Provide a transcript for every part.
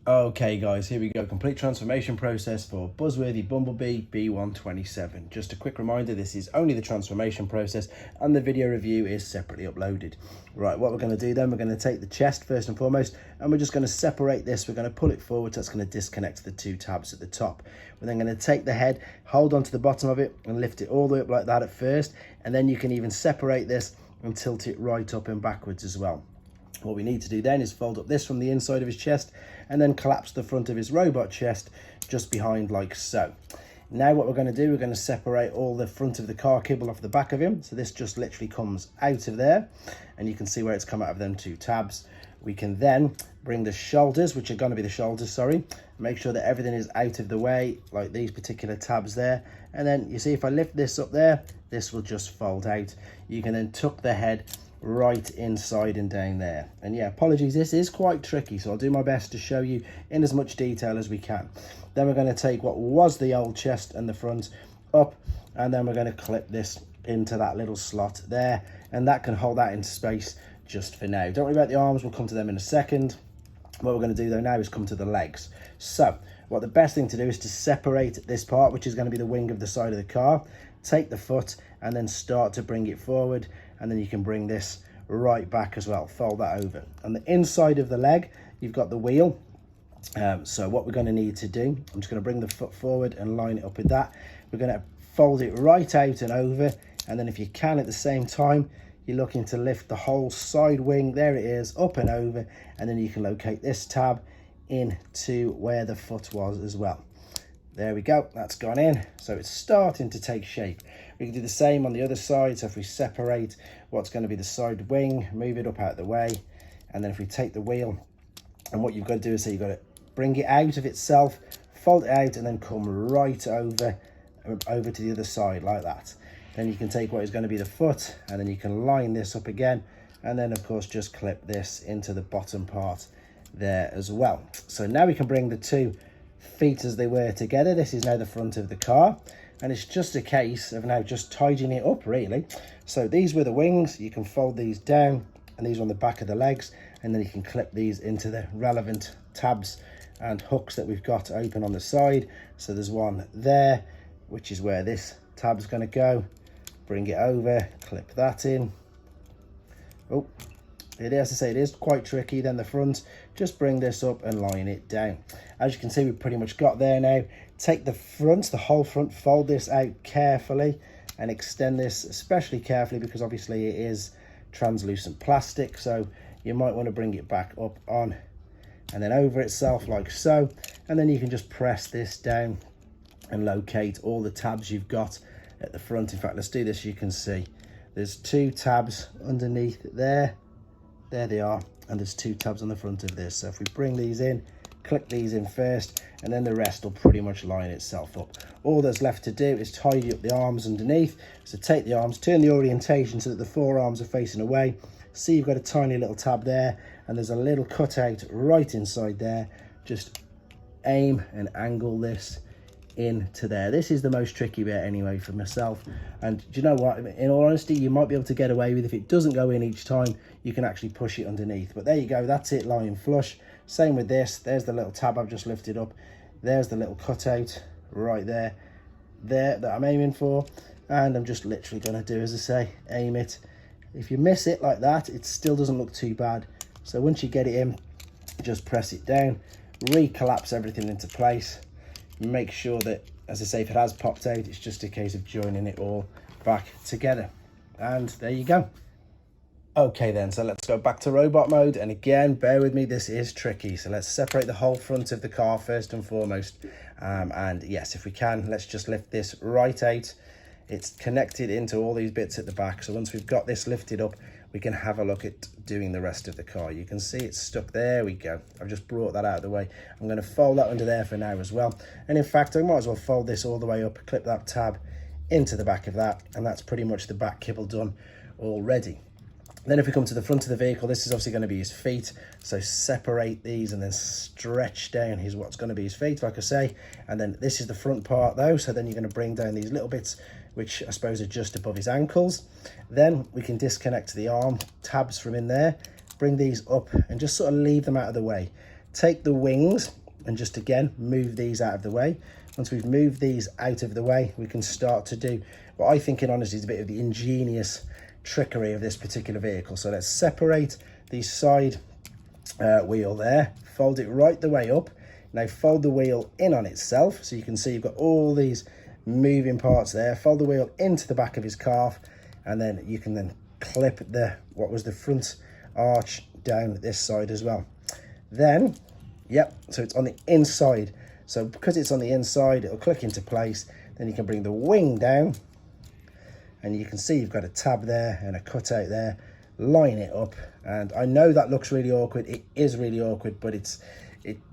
Okay guys, here we go. Complete transformation process for buzzworthy bumblebee B127. Just a quick reminder, this is only the transformation process and the video review is separately uploaded. Right, what we're going to do then, we're going to take the chest first and foremost, and we're just going to separate this. We're going to pull it forward, so that's going to disconnect the two tabs at the top. We're then going to take the head, hold onto the bottom of it and lift it all the way up like that at first, and then you can even separate this and tilt it right up and backwards as well. What we need to do then is fold up this from the inside of his chest and then collapse the front of his robot chest just behind like so. Now what we're going to do, we're going to separate all the front of the car kibble off the back of him. So this just literally comes out of there and you can see where it's come out of them two tabs. We can then bring the shoulders, which are going to be the shoulders, sorry, make sure that everything is out of the way, like these particular tabs there. And then you see if I lift this up there, this will just fold out. You can then tuck the head right inside and down there. And yeah, apologies, this is quite tricky, so I'll do my best to show you in as much detail as we can. Then we're going to take what was the old chest and the front up, and then we're going to clip this into that little slot there, and that can hold that into space just for now. Don't worry about the arms, we'll come to them in a second. What we're going to do though now is come to the legs. So what the best thing to do is to separate this part, which is going to be the wing of the side of the car, take the foot and then start to bring it forward, and then you can bring this right back as well, fold that over. On the inside of the leg you've got the wheel. So what we're going to need to do, I'm just going to bring the foot forward and line it up with that. We're going to fold it right out and over, and then if you can at the same time, you're looking to lift the whole side wing, there it is, up and over, and then you can locate this tab into where the foot was as well. There we go, that's gone in, so it's starting to take shape. We can do the same on the other side. So if we separate what's going to be the side wing, move it up out of the way, and then if we take the wheel, and what you've got to do is so you've got to bring it out of itself, fold it out, and then come right over to the other side like that. Then you can take what is going to be the foot, and then you can line this up again, and then of course just clip this into the bottom part there as well. So now we can bring the two feet as they were together. This is now the front of the car, and it's just a case of now just tidying it up really. So these were the wings, you can fold these down, and these are on the back of the legs, and then you can clip these into the relevant tabs and hooks that we've got open on the side. So there's one there, which is where this tab's going to go. Bring it over, clip that in. Oh, it is, as I say, it is quite tricky. Then the front, just bring this up and line it down. As you can see, we've pretty much got there now. Take the front, the whole front, fold this out carefully and extend this especially carefully because obviously it is translucent plastic, so you might want to bring it back up on and then over itself like so, and then you can just press this down and locate all the tabs you've got at the front. In fact, let's do this. You can see there's two tabs underneath there they are, and there's two tabs on the front of this. So if we bring these in, click these in first, and then the rest will pretty much line itself up. All that's left to do is tidy up the arms underneath. So take the arms, turn the orientation so that the forearms are facing away. See, you've got a tiny little tab there, and there's a little cutout right inside there. Just aim and angle this into there. This is the most tricky bit anyway for myself, and do you know what, in all honesty, you might be able to get away with, if it doesn't go in each time, you can actually push it underneath. But there you go, that's it, lying flush. Same with this, there's the little tab I've just lifted up, there's the little cutout right there that I'm aiming for, and I'm just literally going to do as I say, aim it. If you miss it like that, it still doesn't look too bad. So once you get it in, just press it down, re-collapse everything into place. Make sure that, as I say, if it has popped out, it's just a case of joining it all back together. And there you go. Okay then, so let's go back to robot mode, and again, bear with me, this is tricky. So let's separate the whole front of the car first and foremost, and yes, if we can, let's just lift this right out. It's connected into all these bits at the back, so once we've got this lifted up, we can have a look at doing the rest of the car. You can see it's stuck. There we go. I've just brought that out of the way. I'm going to fold that under there for now as well, and in fact I might as well fold this all the way up, clip that tab into the back of that, and that's pretty much the back kibble done already. Then if we come to the front of the vehicle, this is obviously going to be his feet. So separate these and then stretch down his what's going to be his feet, like I say. And then this is the front part though. So then you're going to bring down these little bits, which I suppose are just above his ankles. Then we can disconnect the arm tabs from in there, bring these up and just sort of leave them out of the way. take the wings and just again move these out of the way. Once we've moved these out of the way, we can start to do what I think in honesty is a bit of the ingenious trickery of this particular vehicle. So let's separate the side wheel there, fold it right the way up. Now fold the wheel in on itself, so you can see you've got all these moving parts there. Fold the wheel into the back of his calf, and then you can then clip what was the front arch down this side as well. Then, yep, so it's on the inside. So because it's on the inside, it'll click into place. Then you can bring the wing down, and you can see you've got a tab there and a cutout there. Line it up, and I know that looks really awkward. It is really awkward, but it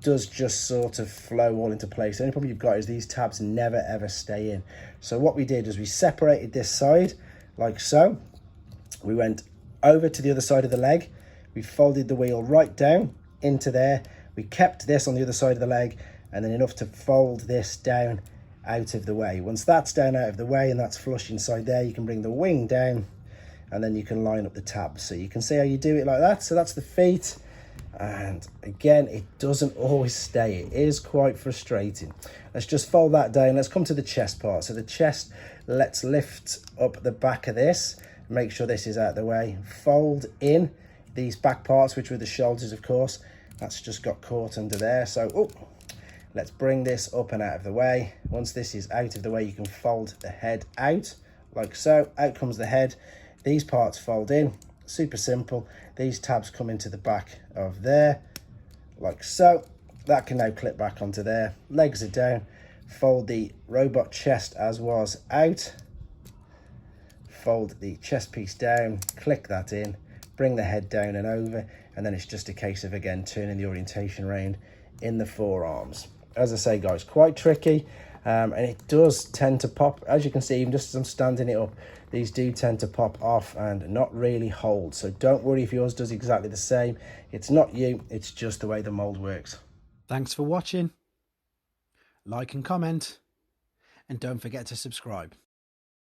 does just sort of flow all into place. The only problem you've got is these tabs never ever stay in. So what we did is we separated this side like so. We went over to the other side of the leg. We folded the wheel right down into there. We kept this on the other side of the leg, and then enough to fold this down out of the way. Once that's down out of the way and that's flush inside there, you can bring the wing down, and then you can line up the tabs. So you can see how you do it like that. So that's the feet. And again, it doesn't always stay. It is quite frustrating. Let's just fold that down. Let's come to the chest part. So the chest, let's lift up the back of this. Make sure this is out of the way. Fold in these back parts, which were the shoulders, of course. That's just got caught under there. So let's bring this up and out of the way. Once this is out of the way, you can fold the head out like so. Out comes the head. These parts fold in. Super simple. These tabs come into the back of there like so. That can now clip back onto there. Legs are down. Fold the robot chest as was out. Fold the chest piece down, click that in, bring the head down and over, and then it's just a case of again turning the orientation round in the forearms. As I say, guys, quite tricky, and it does tend to pop. As you can see, even just as I'm standing it up, these do tend to pop off and not really hold. So don't worry if yours does exactly the same. It's not you, it's just the way the mold works. Thanks for watching. Like and comment, and don't forget to subscribe.